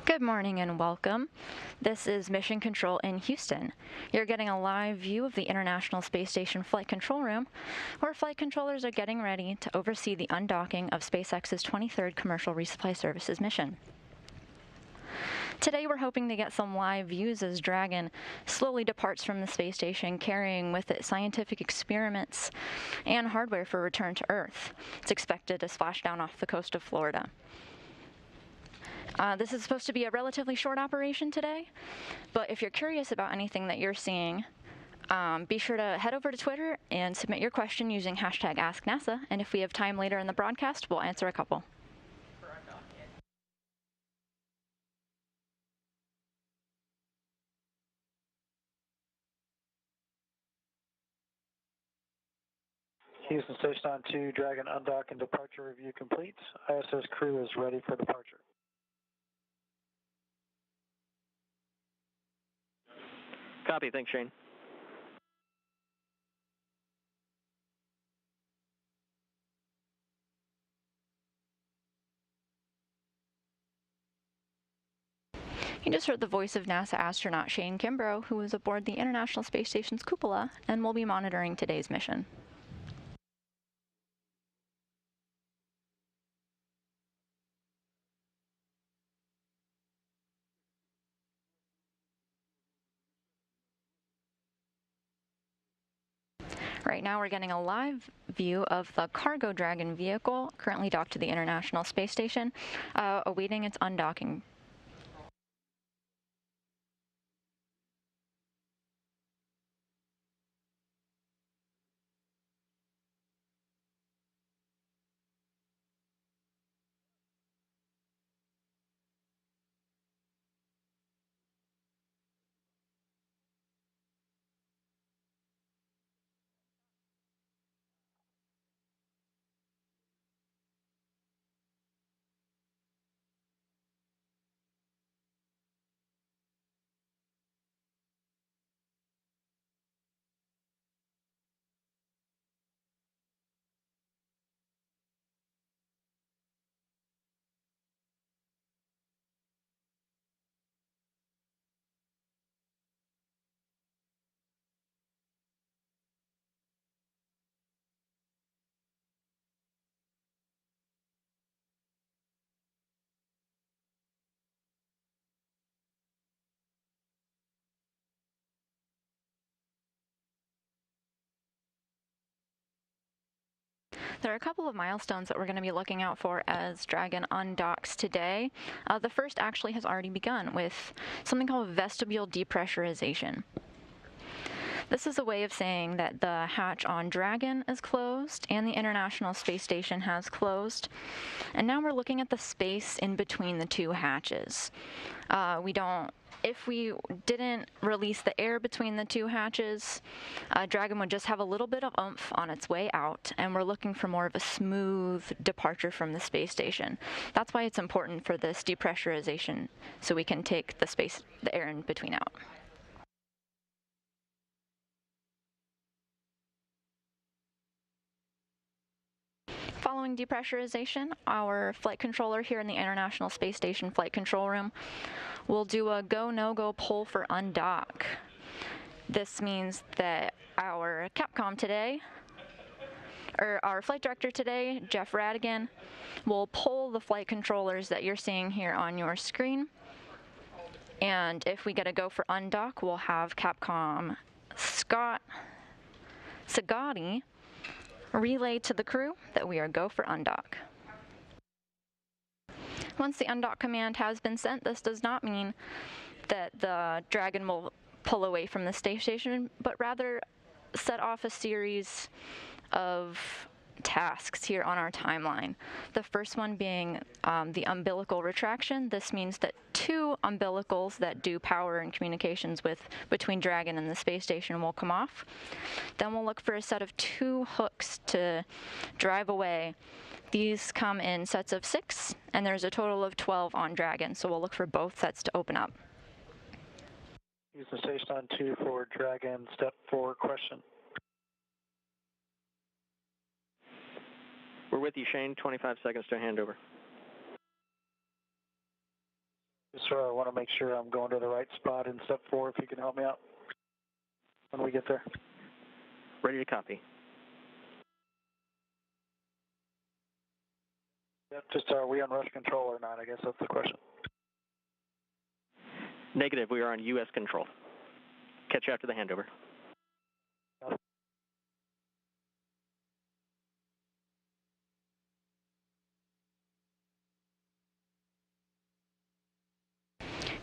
Good morning and welcome. This is Mission Control in Houston. You're getting a live view of the International Space Station Flight Control Room, where flight controllers are getting ready to oversee the undocking of SpaceX's 23rd Commercial Resupply Services mission. Today we're hoping to get some live views as Dragon slowly departs from the space station, carrying with it scientific experiments and hardware for return to Earth. It's expected to splash down off the coast of Florida. This is supposed to be a relatively short operation today, but if you're curious about anything that you're seeing, be sure to head over to Twitter and submit your question using hashtag AskNASA, and if we have time later in the broadcast, we'll answer a couple. Houston Station on 2, Dragon undock and departure review complete. ISS crew is ready for departure. Copy, thanks Shane. You just heard the voice of NASA astronaut Shane Kimbrough, who is aboard the International Space Station's cupola and will be monitoring today's mission. Right now we're getting a live view of the Cargo Dragon vehicle, currently docked to the International Space Station, awaiting its undocking. There are a couple of milestones that we're going to be looking out for as Dragon undocks today. The first actually has already begun with something called Vestibule Depressurization. This is a way of saying that the hatch on Dragon is closed and the International Space Station has closed. And now we're looking at the space in between the two hatches. If we didn't release the air between the two hatches, Dragon would just have a little bit of oomph on its way out, and we're looking for more of a smooth departure from the space station. That's why it's important for this depressurization, so we can take the air in between out. Following depressurization, our flight controller here in the International Space Station Flight Control Room will do a go, no-go pull for undock. This means that our Capcom today, or our flight director today, Jeff Radigan, will pull the flight controllers that you're seeing here on your screen. And if we get a go for undock, we'll have Capcom Scott Sagati relay to the crew that we are go for undock. Once the undock command has been sent, this does not mean that the Dragon will pull away from the space station, but rather set off a series of tasks here on our timeline. The first one being the Umbilical Retraction. This means that two umbilicals that do power and communications between Dragon and the space station will come off. Then we'll look for a set of two hooks to drive away. These come in sets of 6, and there's a total of 12 on Dragon, so we'll look for both sets to open up. Houston Station on 2 for Dragon, step 4, question. We're with you, Shane. 25 seconds to handover. Just want to make sure I'm going to the right spot in step 4, if you can help me out when we get there. Ready to copy. Yep, just are we on rush control or not? I guess that's the question. Negative, we are on U.S. control. Catch you after the handover.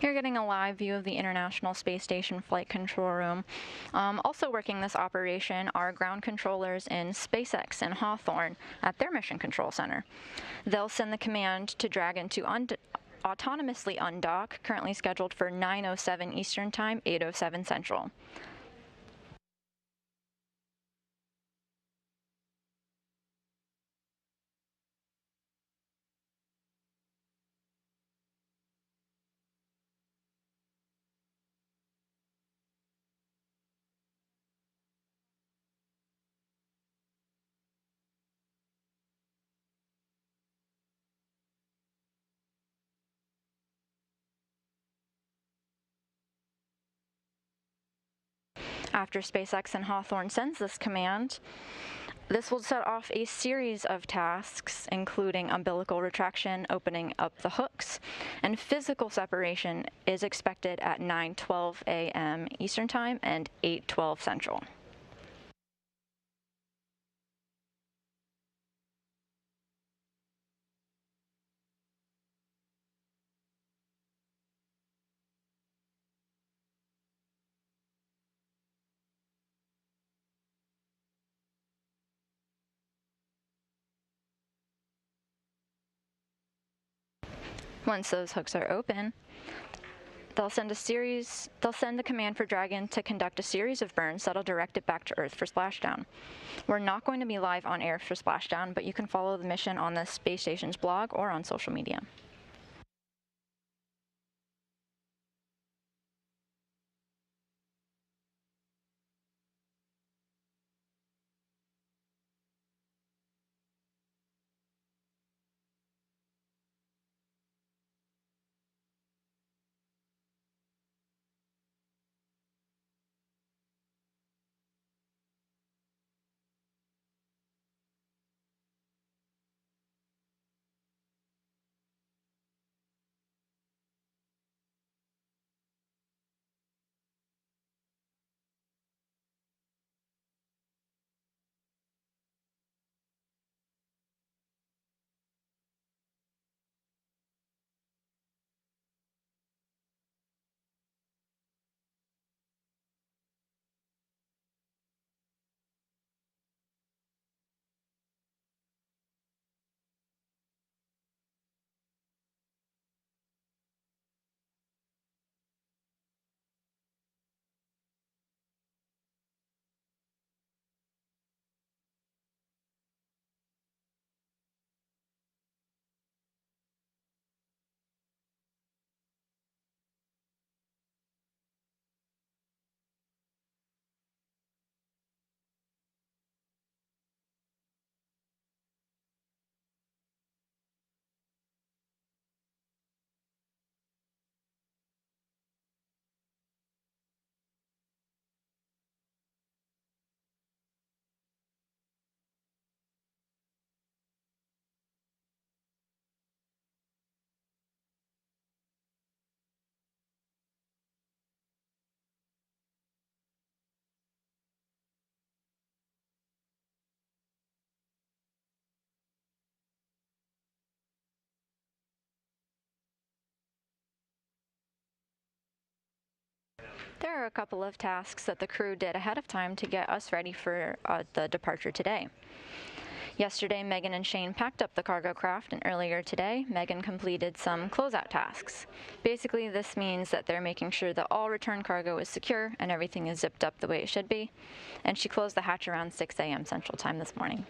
You're getting a live view of the International Space Station Flight Control Room. Also working this operation are ground controllers in SpaceX and Hawthorne at their Mission Control Center. They'll send the command to Dragon to autonomously undock, currently scheduled for 9:07 Eastern Time, 8:07 Central. After SpaceX and Hawthorne sends this command, this will set off a series of tasks, including umbilical retraction, opening up the hooks, and physical separation is expected at 9:12 a.m. Eastern Time and 8:12 Central. Once those hooks are open, they'll send the command for Dragon to conduct a series of burns that'll direct it back to Earth for splashdown. We're not going to be live on air for splashdown, but you can follow the mission on the space station's blog or on social media. There are a couple of tasks that the crew did ahead of time to get us ready for the departure today. Yesterday, Megan and Shane packed up the cargo craft, and earlier today, Megan completed some closeout tasks. Basically, this means that they're making sure that all return cargo is secure and everything is zipped up the way it should be, and she closed the hatch around 6 a.m. Central Time this morning.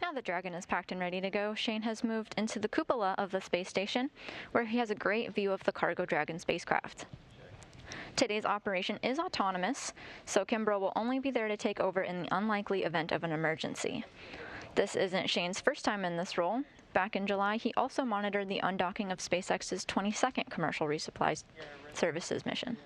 Now the Dragon is packed and ready to go, Shane has moved into the cupola of the space station, where he has a great view of the Cargo Dragon spacecraft. Today's operation is autonomous, so Kimbrough will only be there to take over in the unlikely event of an emergency. This isn't Shane's first time in this role. Back in July, he also monitored the undocking of SpaceX's 22nd commercial resupply services mission.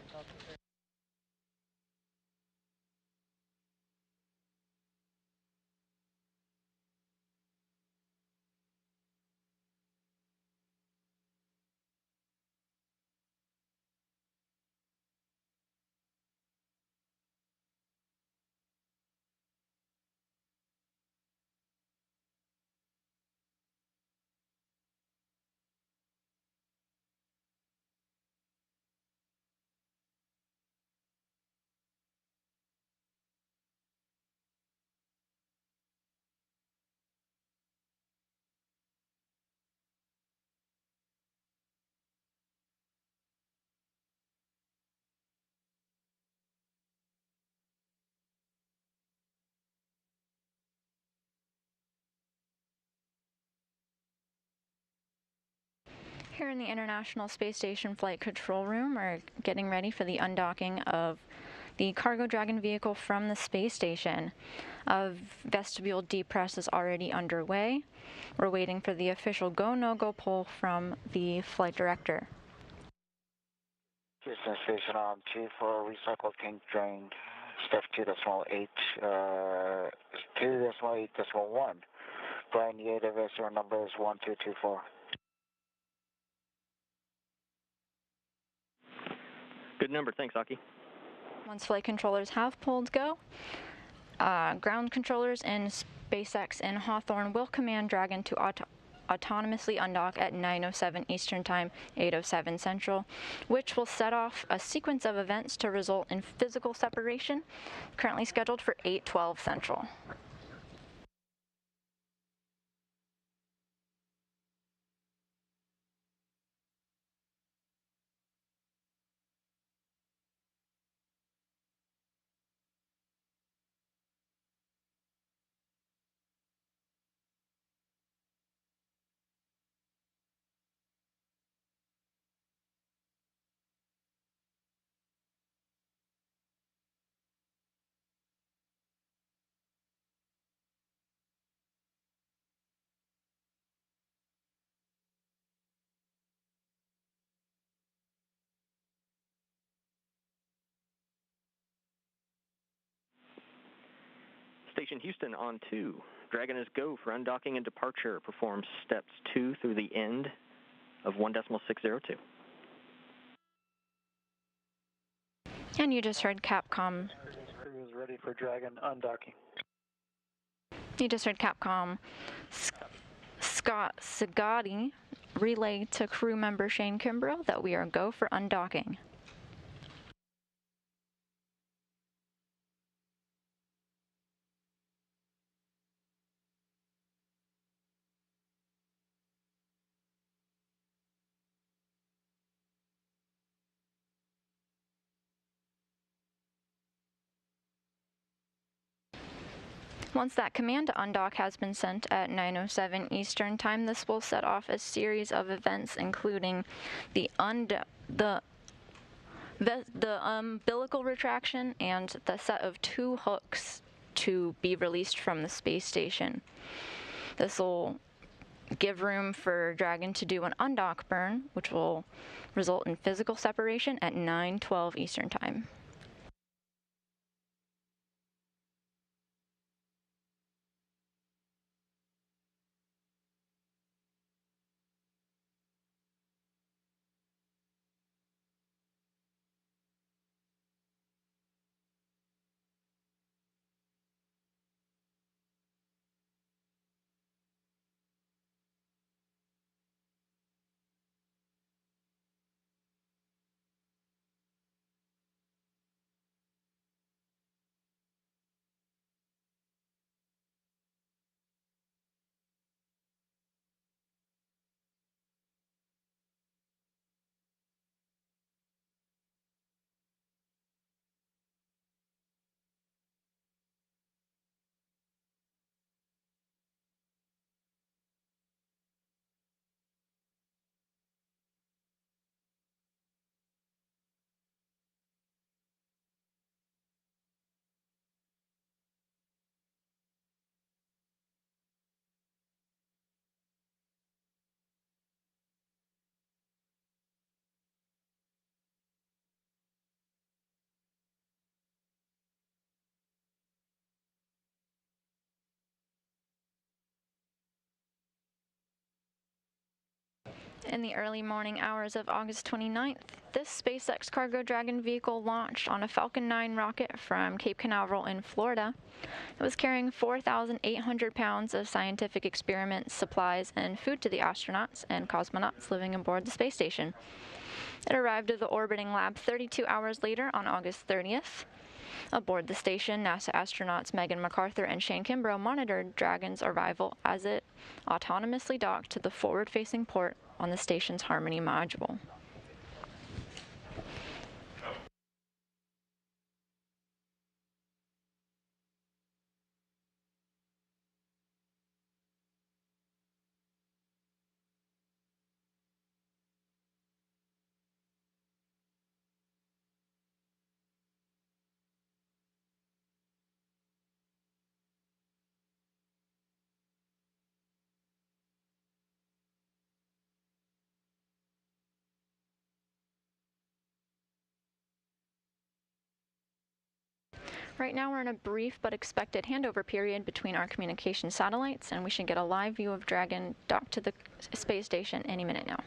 Here in the International Space Station Flight Control Room, we're getting ready for the undocking of the Cargo Dragon vehicle from the space station. Vestibule Depress is already underway. We're waiting for the official go-no-go poll from the flight director. Houston Station on 2 for recycle tank drain, step 2.8, 2.8.1. Brian Yates, your number is 1224. Good number. Thanks, Aki. Once flight controllers have pulled go, ground controllers in SpaceX in Hawthorne will command Dragon to autonomously undock at 9:07 Eastern Time, 8:07 Central, which will set off a sequence of events to result in physical separation, currently scheduled for 8:12 Central. Station Houston on 2. Dragon is go for undocking and departure. Performs steps 2 through the end of 1.602. And you just heard Capcom. Crew is ready for Dragon undocking. You just heard Capcom Scott Sagatti relay to crew member Shane Kimbrough that we are go for undocking. Once that command to undock has been sent at 9:07 Eastern Time, this will set off a series of events, including the umbilical retraction and the set of 2 hooks to be released from the space station. This will give room for Dragon to do an undock burn, which will result in physical separation at 9:12 Eastern Time. In the early morning hours of August 29th, this SpaceX Cargo Dragon vehicle launched on a Falcon 9 rocket from Cape Canaveral in Florida. It was carrying 4,800 pounds of scientific experiments, supplies, and food to the astronauts and cosmonauts living aboard the space station. It arrived at the orbiting lab 32 hours later on August 30th. Aboard the station, NASA astronauts Megan McArthur and Shane Kimbrough monitored Dragon's arrival as it autonomously docked to the forward-facing port on the station's Harmony module. Right now we're in a brief but expected handover period between our communication satellites, and we should get a live view of Dragon docked to the space station any minute now.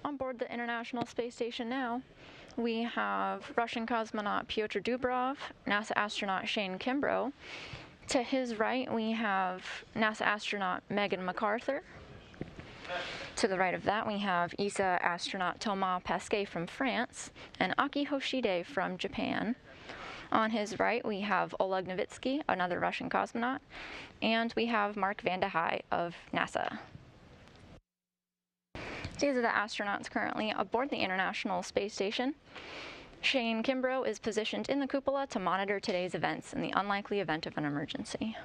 On board the International Space Station now, we have Russian cosmonaut Pyotr Dubrov, NASA astronaut Shane Kimbrough. To his right, we have NASA astronaut Megan McArthur. To the right of that, we have ESA astronaut Thomas Pesquet from France and Aki Hoshide from Japan. On his right, we have Oleg Novitsky, another Russian cosmonaut, and we have Mark Vande Hei of NASA. These are the astronauts currently aboard the International Space Station. Shane Kimbrough is positioned in the cupola to monitor today's events in the unlikely event of an emergency.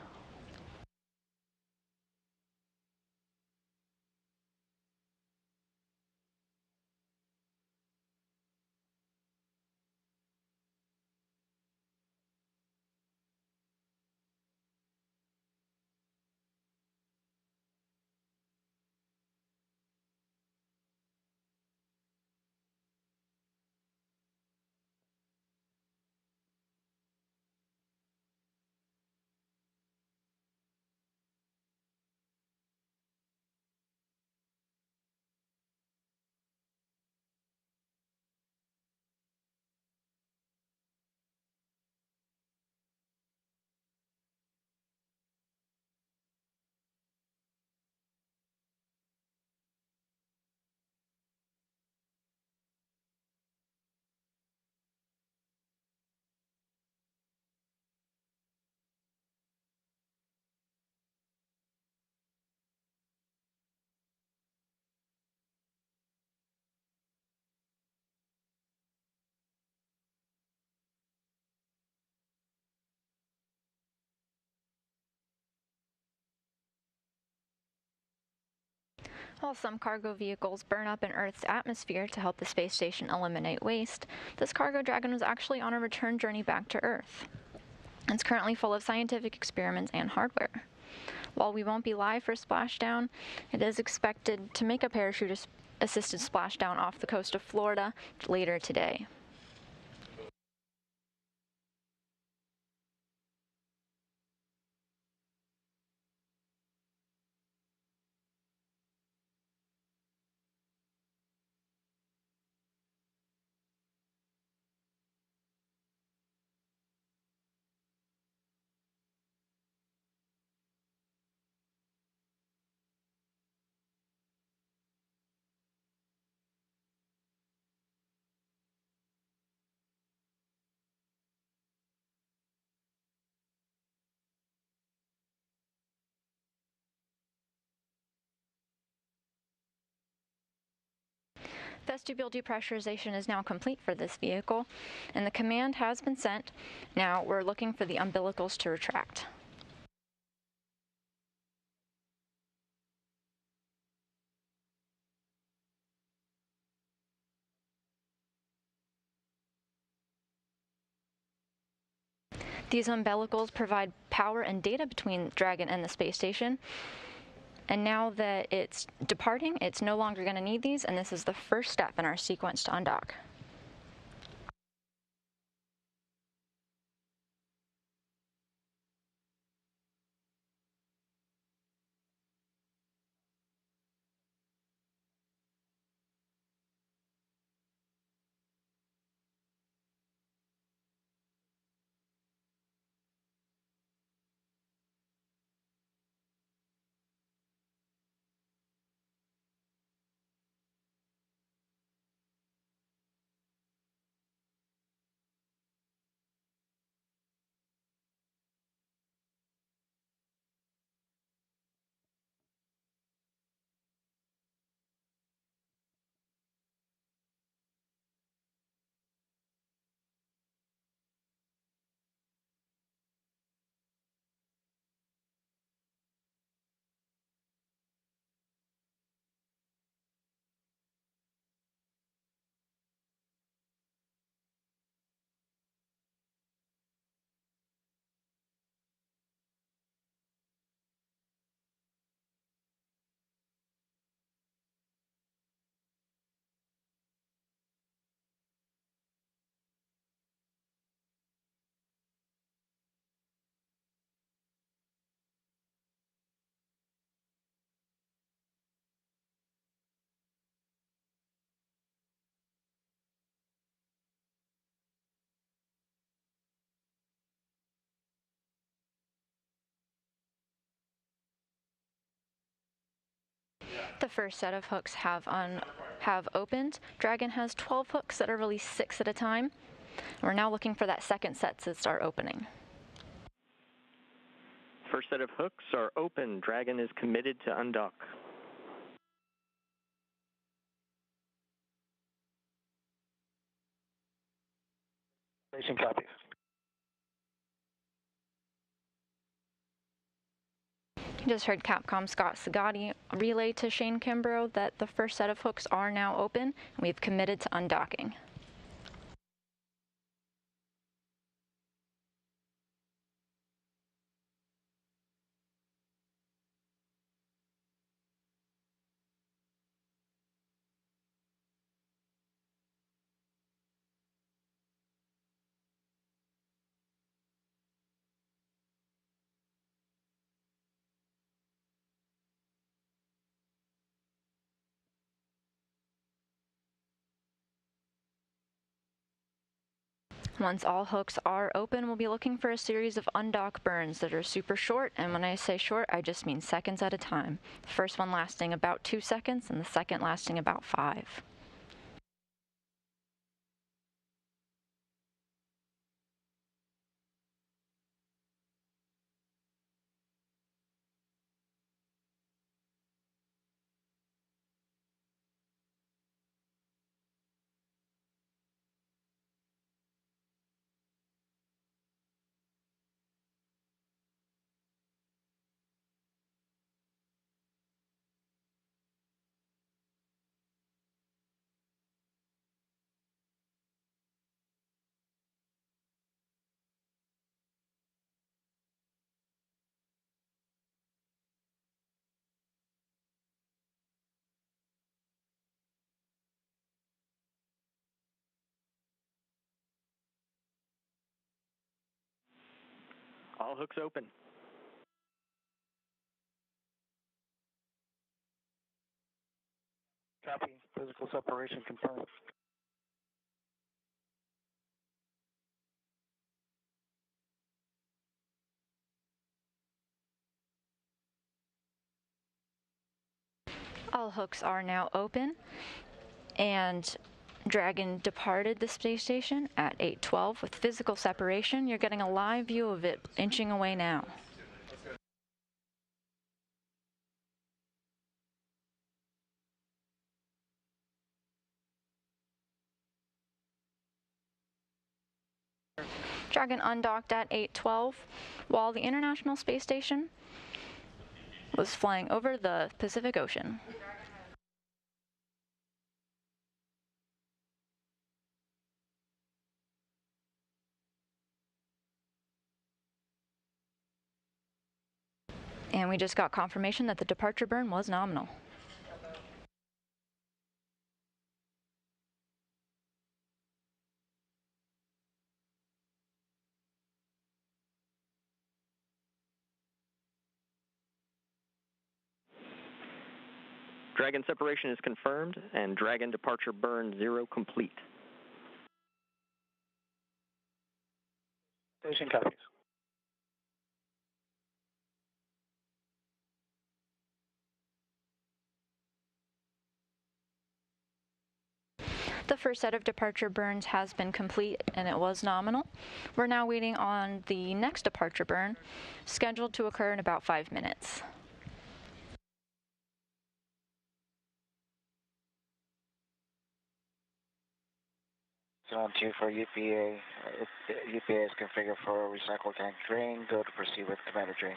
While some cargo vehicles burn up in Earth's atmosphere to help the space station eliminate waste, this Cargo Dragon was actually on a return journey back to Earth. It's currently full of scientific experiments and hardware. While we won't be live for splashdown, it is expected to make a parachute-assisted splashdown off the coast of Florida later today. Vestibule depressurization is now complete for this vehicle, and the command has been sent. Now we're looking for the umbilicals to retract. These umbilicals provide power and data between Dragon and the space station. And now that it's departing, it's no longer going to need these, and this is the first step in our sequence to undock. The first set of hooks have opened. Dragon has 12 hooks that are released 6 at a time. We're now looking for that second set to start opening. First set of hooks are open. Dragon is committed to undock. Station copies. Just heard Capcom Scott Sagatti relay to Shane Kimbrough that the first set of hooks are now open, and we've committed to undocking. Once all hooks are open, we'll be looking for a series of undock burns that are super short, and when I say short, I just mean seconds at a time. The first one lasting about 2 seconds, and the second lasting about 5. All hooks open. Copy. Physical separation confirmed. All hooks are now open, and Dragon departed the space station at 8:12 with physical separation. You're getting a live view of it inching away now. Dragon undocked at 8:12 while the International Space Station was flying over the Pacific Ocean. And we just got confirmation that the departure burn was nominal. Dragon separation is confirmed, and Dragon departure burn 0 complete. Station copies. The first set of departure burns has been complete, and it was nominal. We're now waiting on the next departure burn, scheduled to occur in about 5 minutes. Zone 2 for UPA. UPA is configured for recycle tank drain. Go to proceed with commander drain.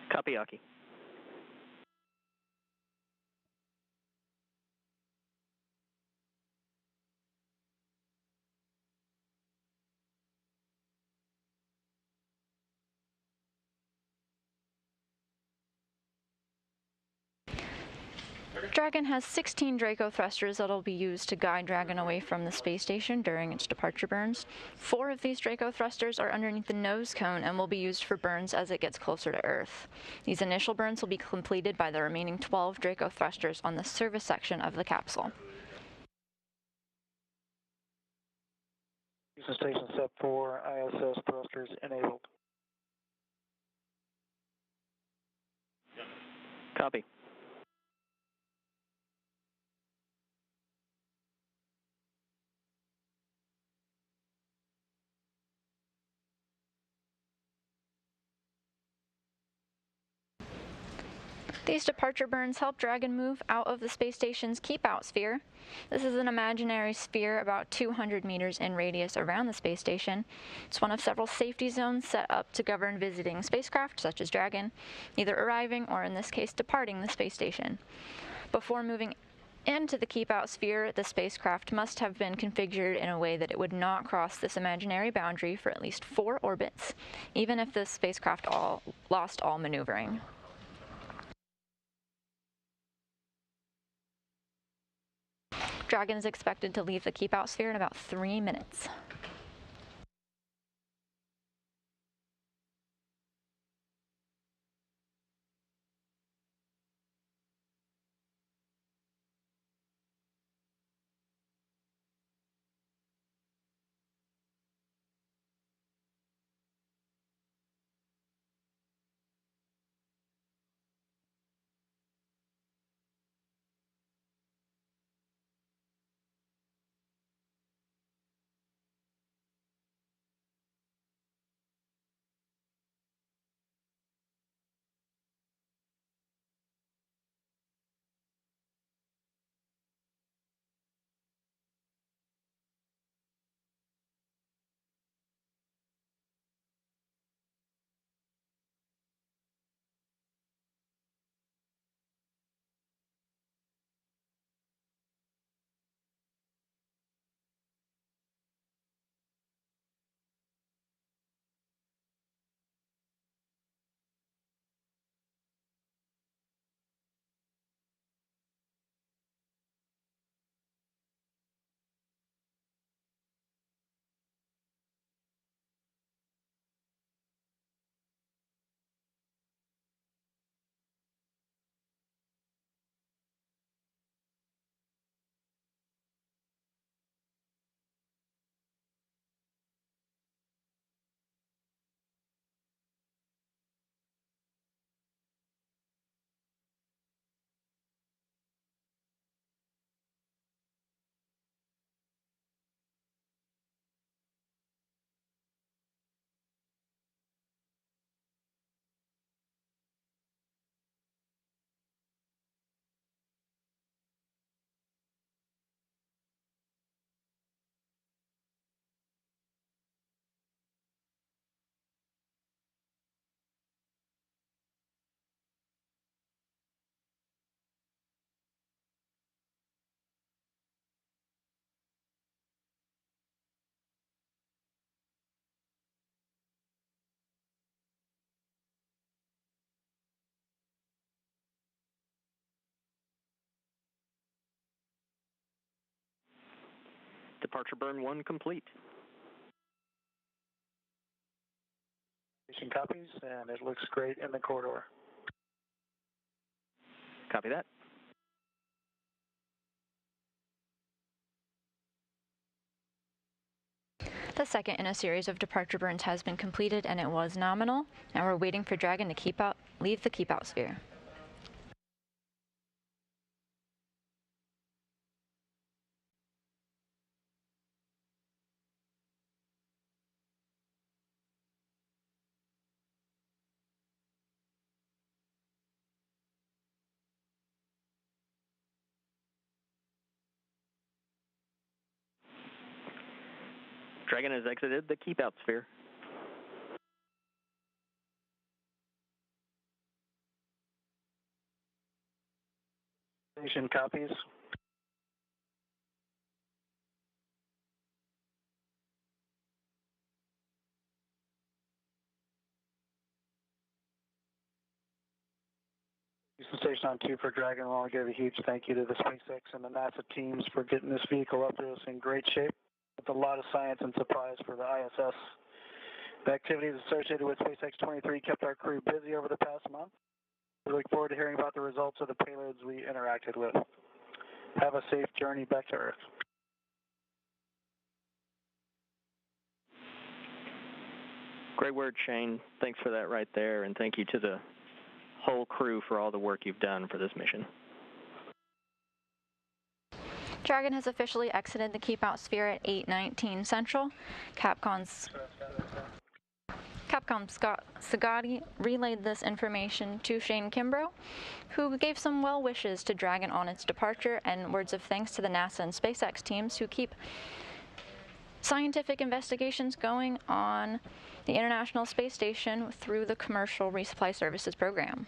Copy, Aki. Dragon has 16 Draco thrusters that'll be used to guide Dragon away from the space station during its departure burns. 4 of these Draco thrusters are underneath the nose cone and will be used for burns as it gets closer to Earth. These initial burns will be completed by the remaining 12 Draco thrusters on the service section of the capsule. Houston Station Step 4, ISS thrusters enabled. Copy. These departure burns help Dragon move out of the space station's keep-out sphere. This is an imaginary sphere about 200 meters in radius around the space station. It's one of several safety zones set up to govern visiting spacecraft, such as Dragon, either arriving or, in this case, departing the space station. Before moving into the keep-out sphere, the spacecraft must have been configured in a way that it would not cross this imaginary boundary for at least 4 orbits, even if the spacecraft lost all maneuvering. Dragon is expected to leave the keep-out sphere in about 3 minutes. Departure burn 1 complete. Station copies, and it looks great in the corridor. Copy that. The second in a series of departure burns has been completed, and it was nominal, and we're waiting for Dragon to leave the keep out sphere. Dragon has exited the keep out sphere. Station copies. Houston Station on 2 for Dragon. I want to give a huge thank you to the SpaceX and the NASA teams for getting this vehicle up there. It's in great shape with a lot of science and supplies for the ISS. The activities associated with SpaceX 23 kept our crew busy over the past month. We look forward to hearing about the results of the payloads we interacted with. Have a safe journey back to Earth. Great word, Shane. Thanks for that right there, and thank you to the whole crew for all the work you've done for this mission. Dragon has officially exited the keep out sphere at 8:19 Central. Capcom Scott Sagatti relayed this information to Shane Kimbrough, who gave some well wishes to Dragon on its departure and words of thanks to the NASA and SpaceX teams who keep scientific investigations going on the International Space Station through the Commercial Resupply Services program.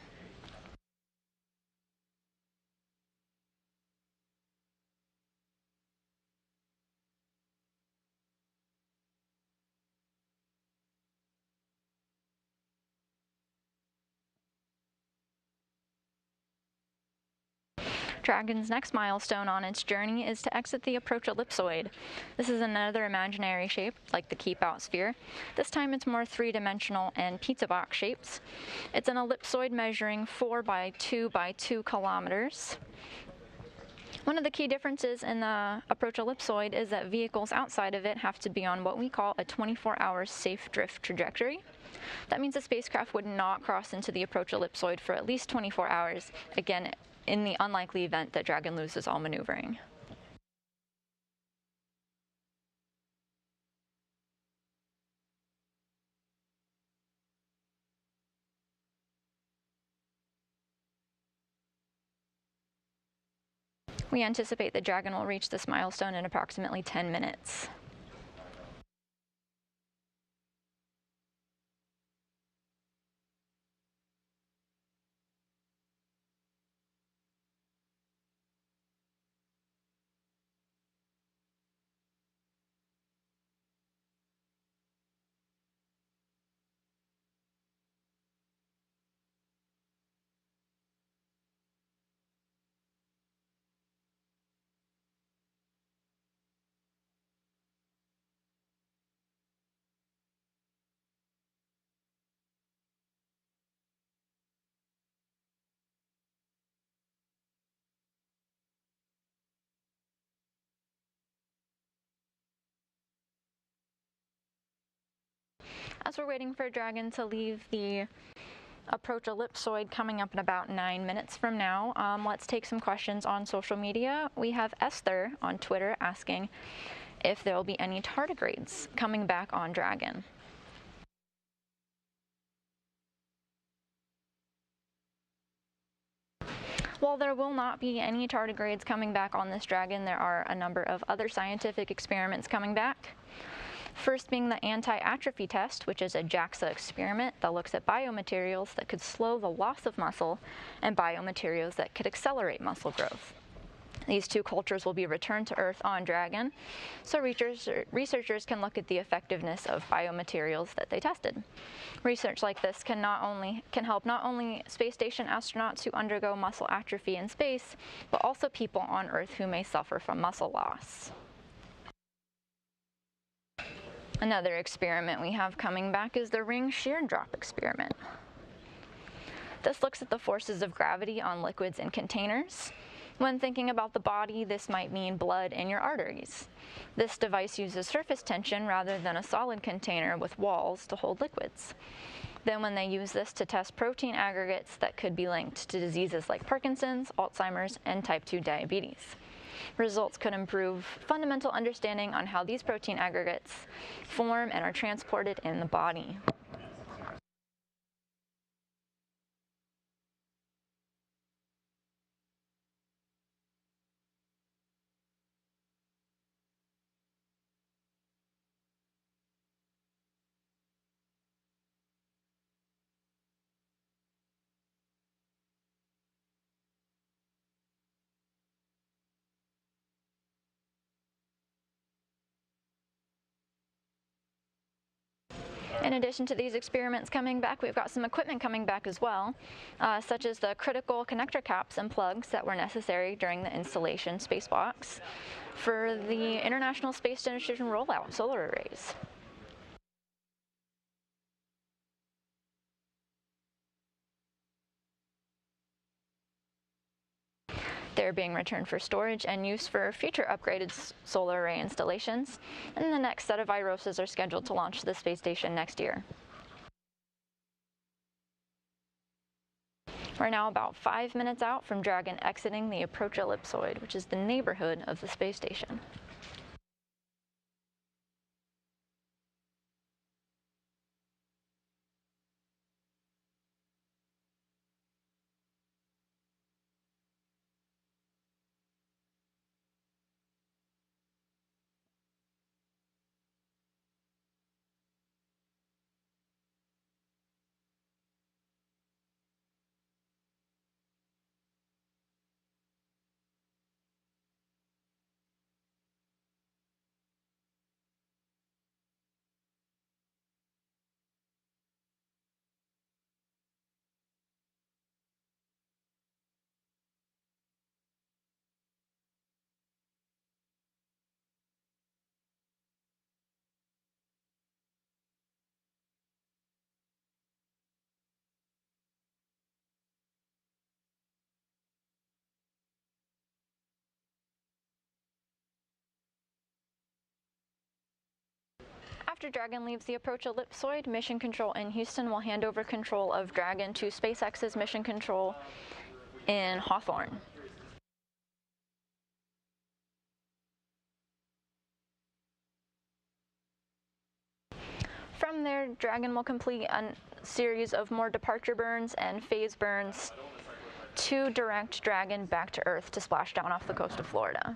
Dragon's next milestone on its journey is to exit the approach ellipsoid. This is another imaginary shape, like the keep out sphere. This time it's more three-dimensional and pizza box shapes. It's an ellipsoid measuring 4 by 2 by 2 kilometers. One of the key differences in the approach ellipsoid is that vehicles outside of it have to be on what we call a 24-hour safe drift trajectory. That means the spacecraft would not cross into the approach ellipsoid for at least 24 hours, again, in the unlikely event that Dragon loses all maneuvering. We anticipate that Dragon will reach this milestone in approximately 10 minutes. As we're waiting for Dragon to leave the approach ellipsoid coming up in about 9 minutes from now, let's take some questions on social media. We have Esther on Twitter asking if there will be any tardigrades coming back on Dragon. While there will not be any tardigrades coming back on this Dragon, there are a number of other scientific experiments coming back. First being the anti-atrophy test, which is a JAXA experiment that looks at biomaterials that could slow the loss of muscle and biomaterials that could accelerate muscle growth. These two cultures will be returned to Earth on Dragon, so researchers can look at the effectiveness of biomaterials that they tested. Research like this can help not only space station astronauts who undergo muscle atrophy in space, but also people on Earth who may suffer from muscle loss. Another experiment we have coming back is the ring shear drop experiment. This looks at the forces of gravity on liquids in containers. When thinking about the body, this might mean blood in your arteries. This device uses surface tension rather than a solid container with walls to hold liquids. Then when they use this to test protein aggregates that could be linked to diseases like Parkinson's, Alzheimer's, and type 2 diabetes. Results could improve fundamental understanding on how these protein aggregates form and are transported in the body. In addition to these experiments coming back, we've got some equipment coming back as well, such as the critical connector caps and plugs that were necessary during the installation spacewalks for the International Space Station rollout solar arrays. They're being returned for storage and use for future upgraded solar array installations, and the next set of IROSAs are scheduled to launch the space station next year. We're now about 5 minutes out from Dragon exiting the approach ellipsoid, which is the neighborhood of the space station. After Dragon leaves the approach ellipsoid, Mission Control in Houston will hand over control of Dragon to SpaceX's Mission Control in Hawthorne. From there, Dragon will complete a series of more departure burns and phase burns to direct Dragon back to Earth to splash down off the coast of Florida.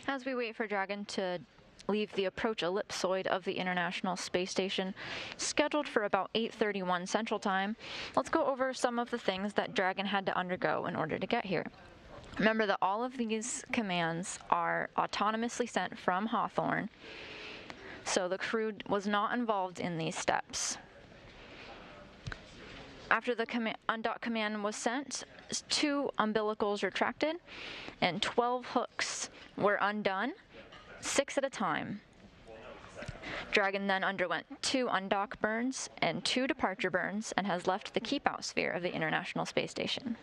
As we wait for Dragon to leave the approach ellipsoid of the International Space Station, scheduled for about 8:31 Central Time, let's go over some of the things that Dragon had to undergo in order to get here. Remember that all of these commands are autonomously sent from Hawthorne, so the crew was not involved in these steps. After the undock command was sent, 2 umbilicals retracted and 12 hooks were undone, 6 at a time. Dragon then underwent 2 undock burns and 2 departure burns and has left the keep-out sphere of the International Space Station.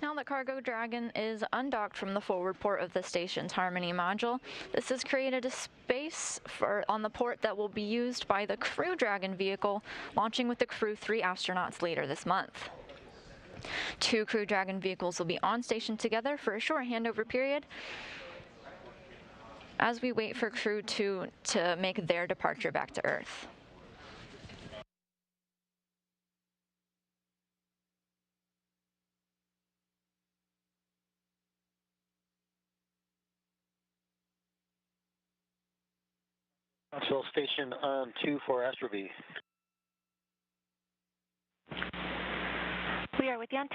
Now that Cargo Dragon is undocked from the forward port of the station's Harmony module, this has created a space on the port that will be used by the Crew Dragon vehicle, launching with the Crew 3 astronauts later this month. 2 Crew Dragon vehicles will be on station together for a short handover period as we wait for Crew 2 to make their departure back to Earth. Capsule station on 2 for Astrobe. We are with you on 2.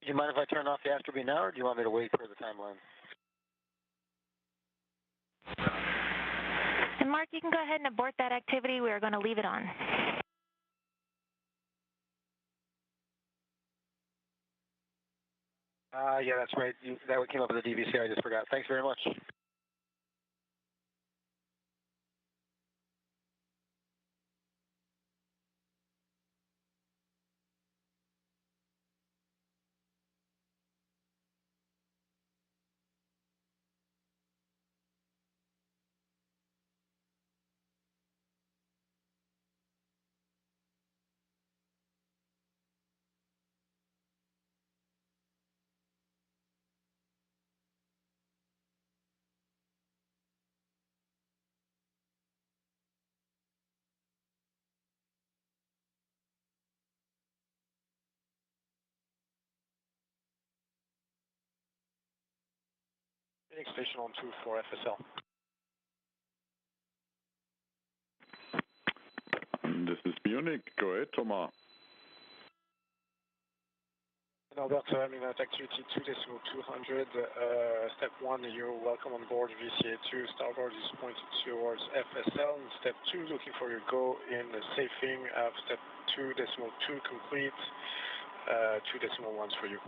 Do you mind if I turn off the Astrobe now, or do you want me to wait for the timeline? And Mark, you can go ahead and abort that activity. We are going to leave it on. Yeah, that's right. That came up with the DVC. I just forgot. Thanks very much. Station on 2 for FSL. This is Munich. Go ahead, Thomas. Alberto, I mean, activity 2.200, step 1, you're welcome on board VCA 2, starboard is pointed towards FSL, and step 2, looking for your go in the safing of step 2.2 complete, 2.1s for you.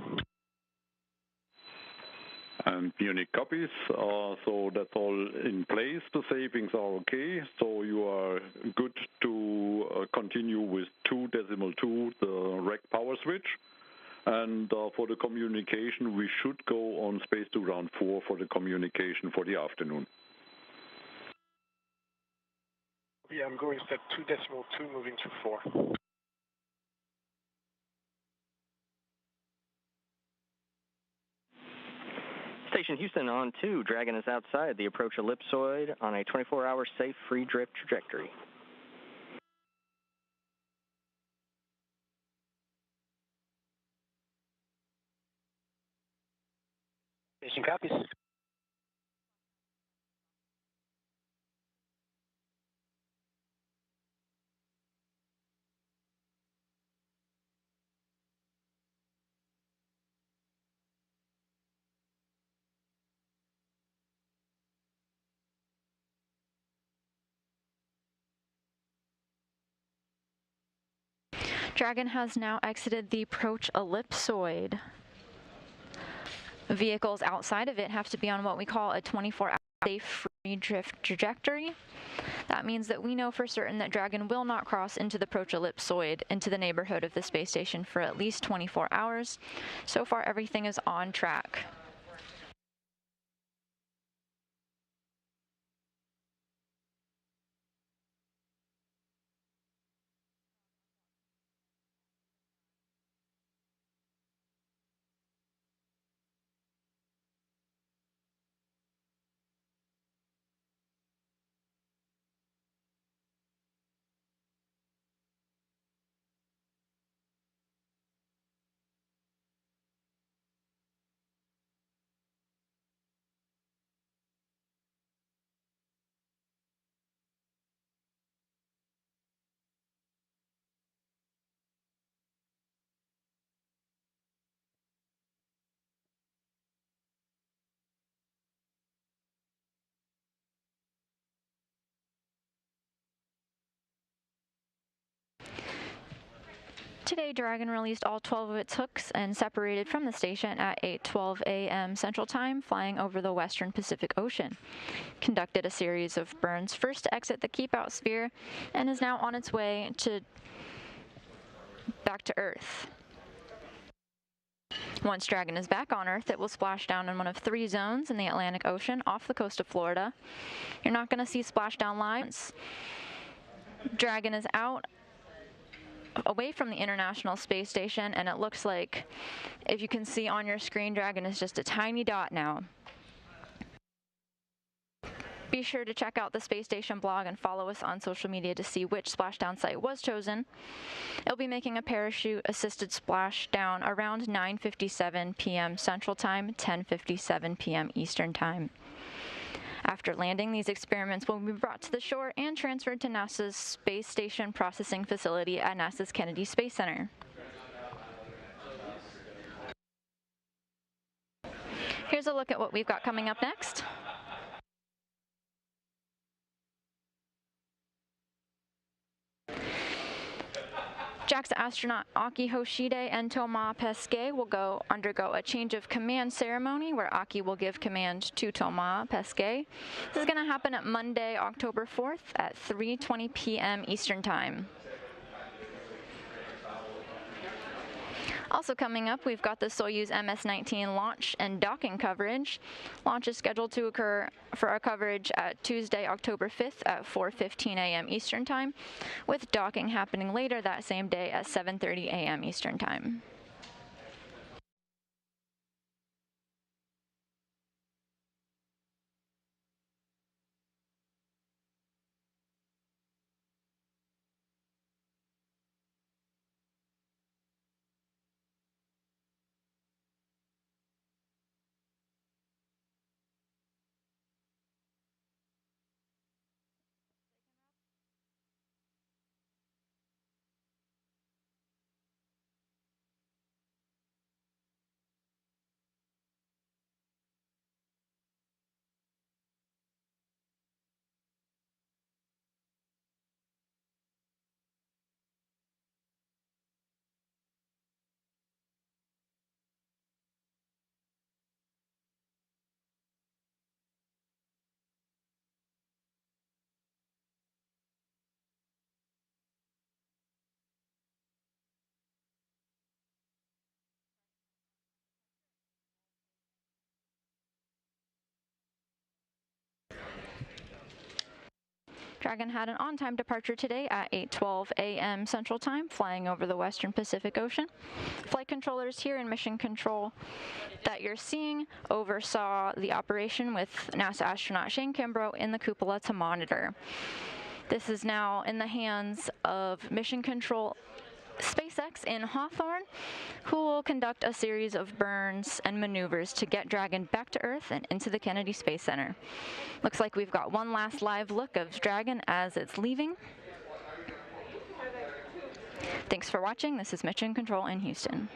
And Munich copies, so that's all in place. The savings are okay, so you are good to continue with 2.2, the rack power switch. And for the communication, we should go on space to ground 4 for the communication for the afternoon. Yeah, I'm going step 2.2, moving to 4. Station Houston on 2. Dragon is outside the approach ellipsoid on a 24-hour safe free drift trajectory. Station copies. Dragon has now exited the approach ellipsoid. Vehicles outside of it have to be on what we call a 24-hour safe free drift trajectory. That means that we know for certain that Dragon will not cross into the approach ellipsoid into the neighborhood of the space station for at least 24 hours. So far, everything is on track. Today, Dragon released all 12 of its hooks and separated from the station at 8:12 a.m. Central Time, flying over the western Pacific Ocean. Conducted a series of burns first to exit the keep-out sphere, and is now on its way back to Earth. Once Dragon is back on Earth, it will splash down in one of 3 zones in the Atlantic Ocean off the coast of Florida. You're not going to see splashdown live. Dragon is out away from the International Space Station, and it looks like, if you can see on your screen, Dragon is just a tiny dot now. Be sure to check out the Space Station blog and follow us on social media to see which splashdown site was chosen. It'll be making a parachute-assisted splashdown around 9:57 p.m. Central Time, 10:57 p.m. Eastern Time. After landing, these experiments will be brought to the shore and transferred to NASA's Space Station Processing Facility at NASA's Kennedy Space Center. Here's a look at what we've got coming up next. JAXA astronaut Aki Hoshide and Thomas Pesquet will undergo a change of command ceremony where Aki will give command to Thomas Pesquet. This is going to happen at Monday, October 4th at 3:20 p.m. Eastern Time. Also coming up, we've got the Soyuz MS-19 launch and docking coverage. Launch is scheduled to occur for our coverage at Tuesday, October 5th at 4:15 a.m. Eastern Time, with docking happening later that same day at 7:30 a.m. Eastern Time. Dragon had an on-time departure today at 8:12 a.m. Central Time, flying over the western Pacific Ocean. Flight controllers here in Mission Control that you're seeing oversaw the operation with NASA astronaut Shane Kimbrough in the cupola to monitor. This is now in the hands of Mission Control SpaceX in Hawthorne, who will conduct a series of burns and maneuvers to get Dragon back to Earth and into the Kennedy Space Center. Looks like we've got one last live look of Dragon as it's leaving. Thanks for watching. This is Mission Control in Houston.